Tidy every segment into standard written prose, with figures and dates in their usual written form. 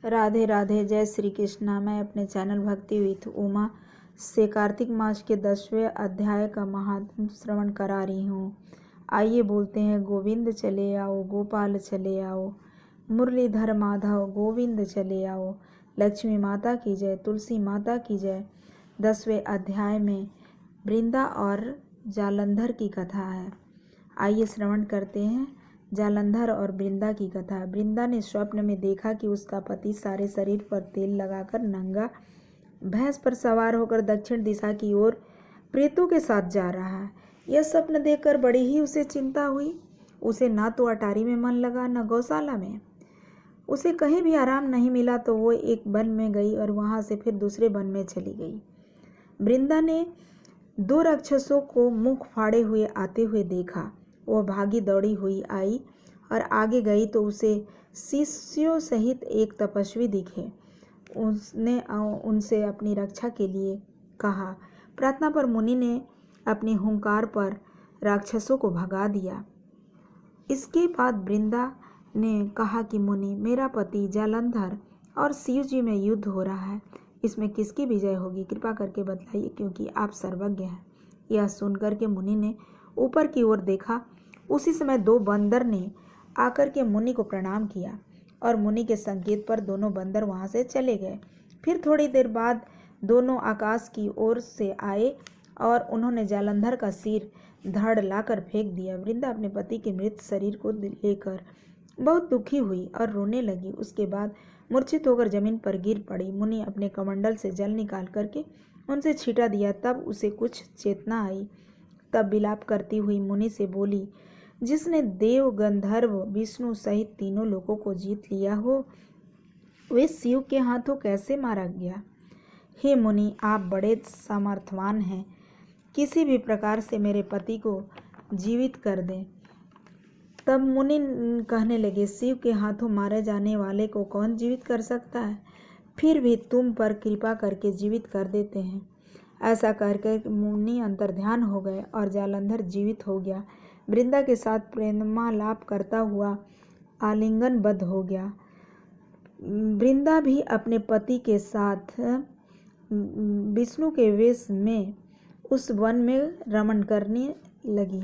राधे राधे, जय श्री कृष्णा। मैं अपने चैनल भक्ति विथ उमा से कार्तिक मास के 10वें अध्याय का महात्म श्रवण करा रही हूँ। आइए बोलते हैं, गोविंद चले आओ, गोपाल चले आओ, मुरलीधर माधव गोविंद चले आओ। लक्ष्मी माता की जय, तुलसी माता की जय। 10वें अध्याय में वृंदा और जालंधर की कथा है। आइए श्रवण करते हैं जालंधर और वृंदा की कथा। वृंदा ने स्वप्न में देखा कि उसका पति सारे शरीर पर तेल लगाकर नंगा भैंस पर सवार होकर दक्षिण दिशा की ओर प्रेतों के साथ जा रहा है। यह स्वप्न देखकर बड़ी ही उसे चिंता हुई। उसे ना तो अटारी में मन लगा न गौशाला में। उसे कहीं भी आराम नहीं मिला तो वो एक वन में गई और वहां से फिर दूसरे वन में चली गई। वृंदा ने 2 राक्षसों को मुख फाड़े हुए आते हुए देखा। वह भागी दौड़ी हुई आई और आगे गई तो उसे शिष्यों सहित एक तपस्वी दिखे। उसने उनसे अपनी रक्षा के लिए कहा। प्रार्थना पर मुनि ने अपनी हुंकार पर राक्षसों को भगा दिया। इसके बाद वृंदा ने कहा कि मुनि, मेरा पति जालंधर और शिव जी में युद्ध हो रहा है। इसमें किसकी विजय होगी, कृपा करके बतलाइए, क्योंकि आप सर्वज्ञ हैं। यह सुनकर के मुनि ने ऊपर की ओर देखा। उसी समय 2 बंदर ने आकर के मुनि को प्रणाम किया और मुनि के संकेत पर दोनों बंदर वहां से चले गए। फिर थोड़ी देर बाद दोनों आकाश की ओर से आए और उन्होंने जालंधर का सिर धड़ लाकर फेंक दिया। वृंदा अपने पति के मृत शरीर को लेकर बहुत दुखी हुई और रोने लगी। उसके बाद मूर्छित होकर जमीन पर गिर पड़ी। मुनि अपने कमंडल से जल निकाल करके उनसे छींटा दिया, तब उसे कुछ चेतना आई। तब विलाप करती हुई मुनि से बोली, जिसने देव गंधर्व विष्णु सहित तीनों लोगों को जीत लिया हो, वे शिव के हाथों कैसे मारा गया। हे मुनि, आप बड़े सामर्थवान हैं, किसी भी प्रकार से मेरे पति को जीवित कर दें। तब मुनि कहने लगे, शिव के हाथों मारे जाने वाले को कौन जीवित कर सकता है, फिर भी तुम पर कृपा करके जीवित कर देते हैं। ऐसा करके मुनि अंतर्ध्यान हो गए और जालंधर जीवित हो गया। वृंदा के साथ प्रेमालाप करता हुआ आलिंगनबद्ध हो गया। वृंदा भी अपने पति के साथ विष्णु के वेश में उस वन में रमण करने लगी।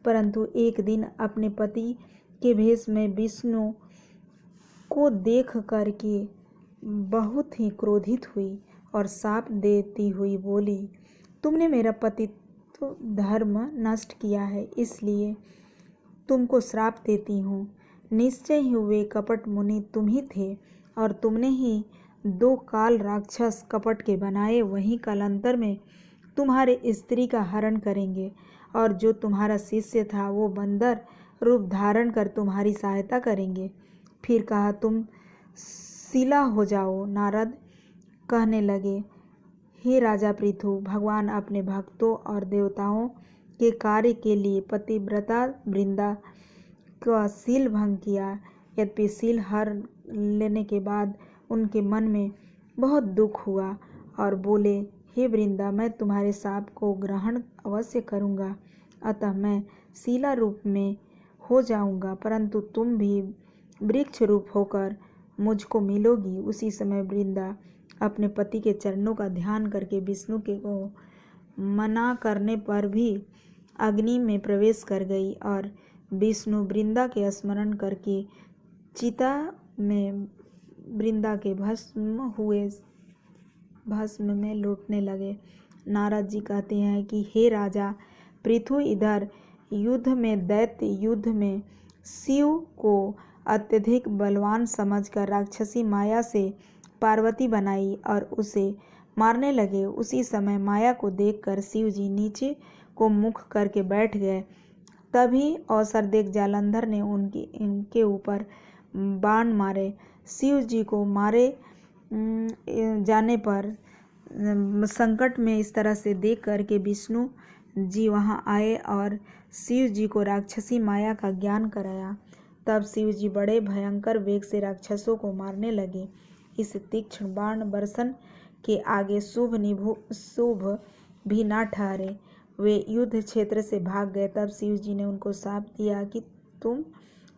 परंतु एक दिन अपने पति के वेश में विष्णु को देख करके बहुत ही क्रोधित हुई और शाप देती हुई बोली, तुमने मेरा पति धर्म नष्ट किया है, इसलिए तुमको श्राप देती हूँ। निश्चय ही वे कपट मुनि तुम ही थे और तुमने ही 2 काल राक्षस कपट के बनाए। वहीं कालांतर में तुम्हारे स्त्री का हरण करेंगे और जो तुम्हारा शिष्य था वो बंदर रूप धारण कर तुम्हारी सहायता करेंगे। फिर कहा, तुम शिला हो जाओ। नारद कहने लगे, हे राजा पृथु, भगवान अपने भक्तों और देवताओं के कार्य के लिए पतिव्रता वृंदा का शील भंग किया। यद्यपि शील हर लेने के बाद उनके मन में बहुत दुख हुआ और बोले, हे वृंदा, मैं तुम्हारे शाप को ग्रहण अवश्य करूँगा, अतः मैं शिला रूप में हो जाऊँगा, परंतु तुम भी वृक्ष रूप होकर मुझको मिलोगी। उसी समय वृंदा अपने पति के चरणों का ध्यान करके विष्णु के को मना करने पर भी अग्नि में प्रवेश कर गई और विष्णु वृंदा के स्मरण करके चिता में वृंदा के भस्म में लौटने लगे। नारद जी कहते हैं कि हे राजा पृथु, इधर युद्ध में दैत्य युद्ध में शिव को अत्यधिक बलवान समझकर राक्षसी माया से पार्वती बनाई और उसे मारने लगे। उसी समय माया को देखकर शिव जी नीचे को मुख करके बैठ गए। तभी अवसर देख जालंधर ने उनके ऊपर बाण मारे। शिव जी को मारे जाने पर संकट में इस तरह से देख करके विष्णु जी वहां आए और शिव जी को राक्षसी माया का ज्ञान कराया। तब शिव जी बड़े भयंकर वेग से राक्षसों को मारने लगे। इस तीक्ष्ण बाण बर्षण के आगे शुभ भी ना ठहरे। वे युद्ध क्षेत्र से भाग गए। तब शिव जी ने उनको शाप दिया कि तुम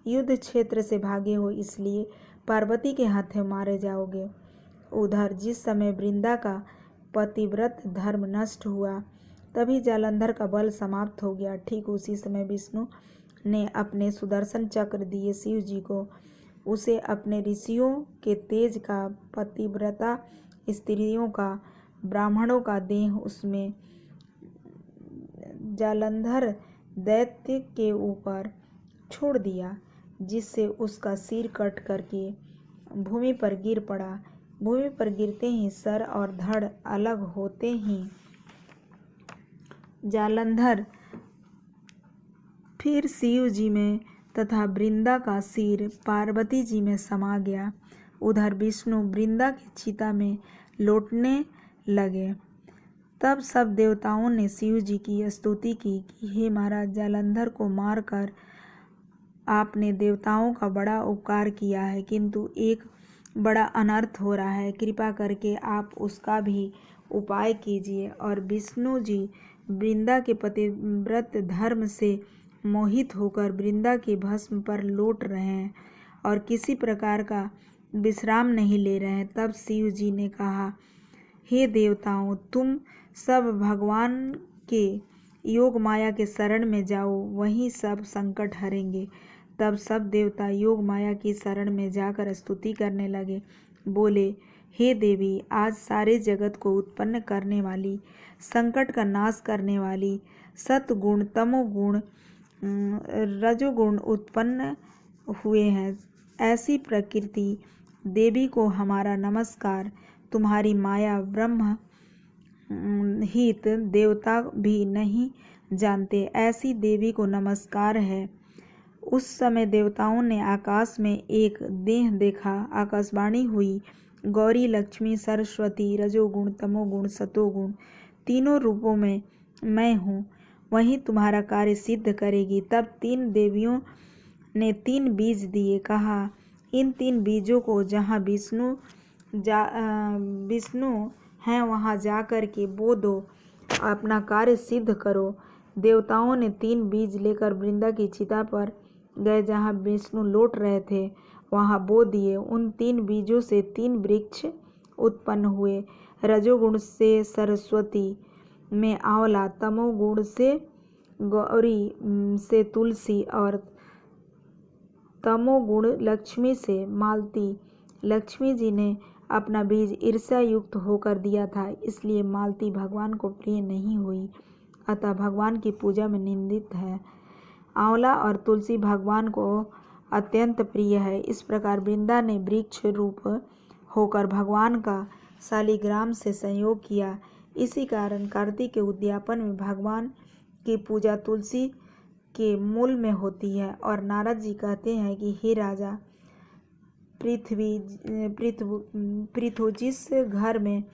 युद्ध क्षेत्र से भागे हो, इसलिए पार्वती के हाथों मारे जाओगे। उधर जिस समय वृंदा का पतिव्रत धर्म नष्ट हुआ, तभी जालंधर का बल समाप्त हो गया। ठीक उसी समय विष्णु ने अपने सुदर्शन चक्र दिए शिव जी को। उसे अपने ऋषियों के तेज का, पतिव्रता स्त्रियों का, ब्राह्मणों का देह उसमें जालंधर दैत्य के ऊपर छोड़ दिया, जिससे उसका सिर कट करके भूमि पर गिर पड़ा। भूमि पर गिरते ही सर और धड़ अलग होते ही जालंधर फिर शिव जी में तथा वृंदा का सिर पार्वती जी में समा गया। उधर विष्णु वृंदा की चिता में लौटने लगे। तब सब देवताओं ने शिव जी की स्तुति की कि हे महाराज, जालंधर को मारकर आपने देवताओं का बड़ा उपकार किया है, किंतु एक बड़ा अनर्थ हो रहा है। कृपा करके आप उसका भी उपाय कीजिए। और विष्णु जी वृंदा के पतिव्रत धर्म से मोहित होकर वृंदा के भस्म पर लौट रहे हैं और किसी प्रकार का विश्राम नहीं ले रहे हैं। तब शिव जी ने कहा, हे देवताओं, तुम सब भगवान के योग माया के शरण में जाओ, वहीं सब संकट हरेंगे। तब सब देवता योग माया की शरण में जाकर स्तुति करने लगे। बोले, हे देवी, आज सारे जगत को उत्पन्न करने वाली, संकट का नाश करने वाली, सतगुण, तमोगुण, रजोगुण उत्पन्न हुए हैं, ऐसी प्रकृति देवी को हमारा नमस्कार। तुम्हारी माया ब्रह्म हित देवता भी नहीं जानते, ऐसी देवी को नमस्कार है। उस समय देवताओं ने आकाश में एक देह देखा। आकाशवाणी हुई, गौरी, लक्ष्मी, सरस्वती, रजोगुण, तमोगुण, सतोगुण तीनों रूपों में मैं हूँ, वही तुम्हारा कार्य सिद्ध करेगी। तब 3 देवियों ने 3 बीज दिए। कहा, इन 3 बीजों को जहाँ विष्णु हैं वहाँ जा कर के बो दो, अपना कार्य सिद्ध करो। देवताओं ने 3 बीज लेकर वृंदा की चिता पर गए, जहाँ विष्णु लौट रहे थे वहाँ बो दिए। उन 3 बीजों से 3 वृक्ष उत्पन्न हुए। रजोगुण से सरस्वती में आंवला, तमोगुण से गौरी से तुलसी और तमोगुण लक्ष्मी से मालती। लक्ष्मी जी ने अपना बीज ईर्ष्या युक्त होकर दिया था, इसलिए मालती भगवान को प्रिय नहीं हुई, अतः भगवान की पूजा में निंदित है। आंवला और तुलसी भगवान को अत्यंत प्रिय है। इस प्रकार वृंदा ने वृक्ष रूप होकर भगवान का शालिग्राम से संयोग किया। इसी कारण कार्तिक के उद्यापन में भगवान की पूजा तुलसी के मूल में होती है। और नारद जी कहते हैं कि हे राजा, पृथु, जिस घर में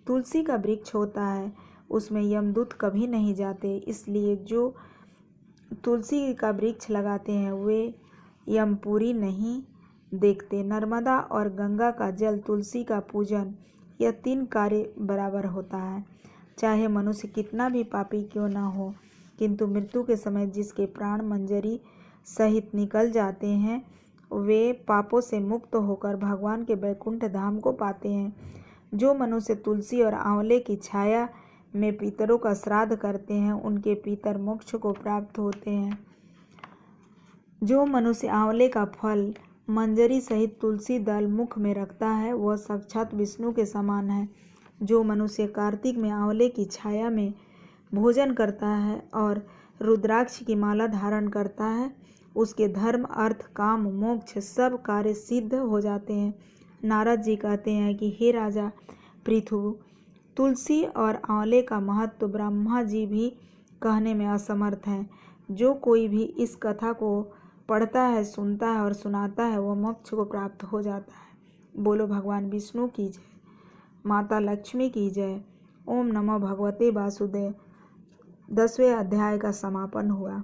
तुलसी का वृक्ष होता है उसमें यमदूत कभी नहीं जाते, इसलिए जो तुलसी का वृक्ष लगाते हैं वे यमपुरी नहीं देखते। नर्मदा और गंगा का जल, तुलसी का पूजन, यह 3 कार्य बराबर होता है। चाहे मनुष्य कितना भी पापी क्यों न हो, किंतु मृत्यु के समय जिसके प्राण मंजरी सहित निकल जाते हैं, वे पापों से मुक्त होकर भगवान के वैकुंठ धाम को पाते हैं। जो मनुष्य तुलसी और आंवले की छाया में पितरों का श्राद्ध करते हैं, उनके पितर मोक्ष को प्राप्त होते हैं। जो मनुष्य आंवले का फल मंजरी सहित तुलसी दल मुख में रखता है, वह साक्षात विष्णु के समान है। जो मनुष्य कार्तिक में आंवले की छाया में भोजन करता है और रुद्राक्ष की माला धारण करता है, उसके धर्म, अर्थ, काम, मोक्ष सब कार्य सिद्ध हो जाते हैं। नारद जी कहते हैं कि हे राजा पृथु, तुलसी और आंवले का महत्व ब्रह्मा जी भी कहने में असमर्थ हैं। जो कोई भी इस कथा को पढ़ता है, सुनता है और सुनाता है, वह मोक्ष को प्राप्त हो जाता है। बोलो भगवान विष्णु की जय, माता लक्ष्मी की जय। ओम नमो भगवते वासुदेव। 10वें अध्याय का समापन हुआ।